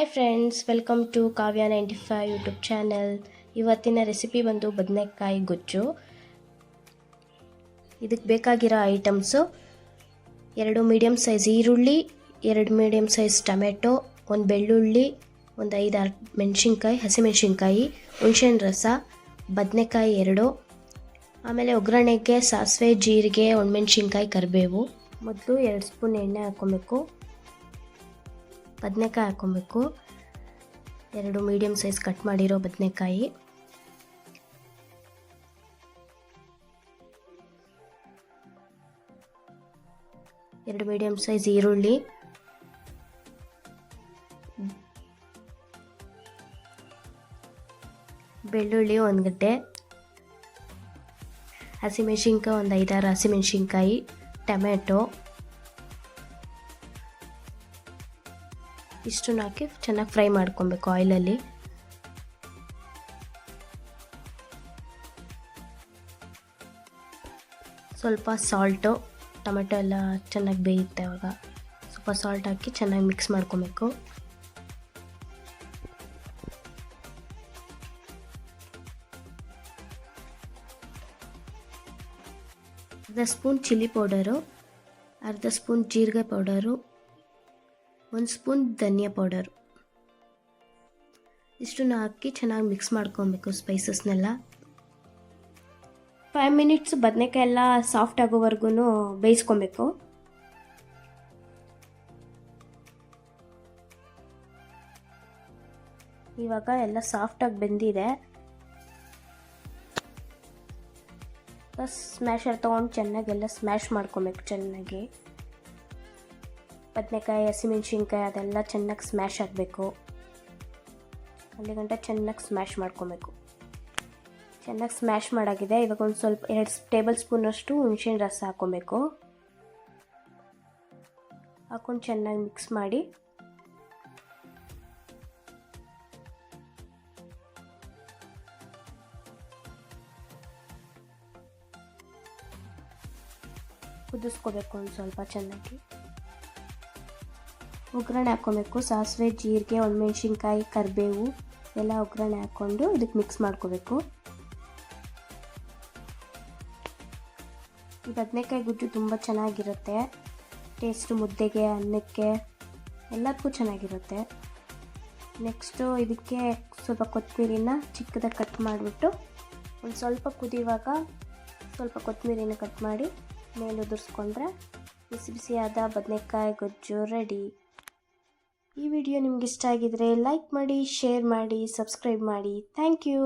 Hi friends, welcome to Kavya 95 YouTube channel. ಇವತ್ತಿನ recipe ಬಂದು ಬದನೆಕಾಯಿ ಗೊಜ್ಜು. ಇದಕ್ಕೆ ಬೇಕಾಗಿರೋ ಐಟಮ್ಸು 2 ಮೀಡಿಯಮ್ ಸೈಜ್ ಈರುಳ್ಳಿ, 2 ಮೀಡಿಯಮ್ ಸೈಜ್ ಟೊಮೆಟೊ, 1 ಬೆಳ್ಳುಳ್ಳಿ, ಒಂದು 5-6 ಮೆಣಸಿನ್ಕಾಯಿ, ಹಸಿಮೆಣಸಿನ್ಕಾಯಿ, ಹುಣಸೆಹಣ್ಣು ರಸ, ಬದನೆಕಾಯಿ 2, ಆಮೇಲೆ ಒಗ್ಗರಣೆಗೆ ಸಾಸಿವೆ, ಜೀರಿಗೆ, ಒಣಮೆಣಸಿನ್ಕಾಯಿ, ಕರಿಬೇವು. ಮೊದಲು 2 ಸ್ಪೂನ್ ಎಣ್ಣೆ ಹಾಕ್ಕೊಬೇಕು. ಬದನೆಕಾಯಿ ಹಾಕ್ಕೊಬೇಕು. 2 ಮೀಡಿಯಮ್ ಸೈಜ್ ಕಟ್ ಮಾಡಿರೋ ಬದನೆಕಾಯಿ, ಎರಡು ಮೀಡಿಯಮ್ ಸೈಜ್ ಈರುಳ್ಳಿ, ಬೆಳ್ಳುಳ್ಳಿ 1 ಗಡ್ಡೆ, ಹಸಿಮೆಣಸಿನ್ಕಾಯಿ ಒಂದು 5-6 ಹಸಿಮೆಣಸಿನ್ಕಾಯಿ, ಟೊಮೆಟೊ ಇಷ್ಟನ್ನು ಹಾಕಿ ಚೆನ್ನಾಗಿ ಫ್ರೈ ಮಾಡ್ಕೊಬೇಕು ಆಯಿಲಲ್ಲಿ. ಸ್ವಲ್ಪ ಸಾಲ್ಟು, ಟೊಮೆಟೊ ಎಲ್ಲ ಚೆನ್ನಾಗಿ ಬೇಯುತ್ತೆ ಆವಾಗ ಸ್ವಲ್ಪ ಸಾಲ್ಟ್ ಹಾಕಿ ಚೆನ್ನಾಗಿ ಮಿಕ್ಸ್ ಮಾಡ್ಕೊಬೇಕು. ಅರ್ಧ ಸ್ಪೂನ್ ಚಿಲ್ಲಿ ಪೌಡರು, ಅರ್ಧ ಸ್ಪೂನ್ ಜೀರಿಗೆ ಪೌಡರು, 1 ಸ್ಪೂನ್ ಧನಿಯಾ ಪೌಡರು, ಇಷ್ಟನ್ನು ಹಾಕಿ ಚೆನ್ನಾಗಿ ಮಿಕ್ಸ್ ಮಾಡ್ಕೊಬೇಕು ಸ್ಪೈಸಸ್ನೆಲ್ಲ. 5 ಮಿನಿಟ್ಸ್ ಬದನೆಕಾಯಿ ಎಲ್ಲ ಸಾಫ್ಟ್ ಆಗೋವರೆಗೂ ಬೇಯಿಸ್ಕೊಬೇಕು. ಇವಾಗ ಎಲ್ಲ ಸಾಫ್ಟಾಗಿ ಬೆಂದಿದೆ. ಸ್ಮ್ಯಾಶರ್ ತೊಗೊಂಡು ಚೆನ್ನಾಗೆಲ್ಲ ಸ್ಮ್ಯಾಶ್ ಮಾಡ್ಕೊಬೇಕು. ಚೆನ್ನಾಗಿ ಬದನೆಕಾಯಿ, ಹಸಿಮೆಣಸಿನ್ಕಾಯಿ ಅದೆಲ್ಲ ಚೆನ್ನಾಗಿ ಸ್ಮ್ಯಾಶ್ ಆಗಬೇಕು. ಅಲ್ಲಿ ಗಂಟ ಚೆನ್ನಾಗಿ ಸ್ಮ್ಯಾಶ್ ಮಾಡ್ಕೊಬೇಕು. ಚೆನ್ನಾಗಿ ಸ್ಮ್ಯಾಶ್ ಮಾಡಾಗಿದೆ. ಇವಾಗ ಒಂದು ಸ್ವಲ್ಪ 2 ಟೇಬಲ್ ಸ್ಪೂನಷ್ಟು ಹುಣಸೆಹಣ್ಣು ರಸ ಹಾಕ್ಕೊಬೇಕು. ಹಾಕ್ಕೊಂಡು ಚೆನ್ನಾಗಿ ಮಿಕ್ಸ್ ಮಾಡಿ ಕುದಿಸ್ಕೋಬೇಕು ಒಂದು ಸ್ವಲ್ಪ ಚೆನ್ನಾಗಿ. ಒಗ್ಗರಣೆ ಹಾಕ್ಕೊಬೇಕು. ಸಾಸಿವೆ, ಜೀರಿಗೆ, ಒಣಮೆಣಸಿನ್ಕಾಯಿ, ಕರಿಬೇವು ಎಲ್ಲ ಒಗ್ಗರಣೆ ಹಾಕ್ಕೊಂಡು ಇದಕ್ಕೆ ಮಿಕ್ಸ್ ಮಾಡ್ಕೋಬೇಕು. ಈ ಬದನೆಕಾಯಿ ಗೊಜ್ಜು ತುಂಬ ಚೆನ್ನಾಗಿರುತ್ತೆ. ಟೇಸ್ಟು ಮುದ್ದೆಗೆ, ಅನ್ನಕ್ಕೆ ಎಲ್ಲದಕ್ಕೂ ಚೆನ್ನಾಗಿರುತ್ತೆ. ನೆಕ್ಸ್ಟು ಇದಕ್ಕೆ ಸ್ವಲ್ಪ ಕೊತ್ತಂಬರಿನ ಚಿಕ್ಕದಾಗಿ ಕಟ್ ಮಾಡಿಬಿಟ್ಟು ಒಂದು ಸ್ವಲ್ಪ ಕುದಿಯುವಾಗ ಸ್ವಲ್ಪ ಕೊತ್ತಂಬರಿನ ಕಟ್ ಮಾಡಿ ಮೇಲೆ ಉದುರಿಸ್ಕೊಂಡ್ರೆ ಬಿಸಿ ಬಿಸಿಯಾದ ಬದನೆಕಾಯಿ ಗೊಜ್ಜು ರೆಡಿ. ಈ ವಿಡಿಯೋ ನಿಮ್ಗೆ ಇಷ್ಟ ಆಗಿದ್ರೆ ಲೈಕ್ ಮಾಡಿ, ಶೇರ್ ಮಾಡಿ, ಸಬ್ಸ್ಕ್ರೈಬ್ ಮಾಡಿ. Thank you.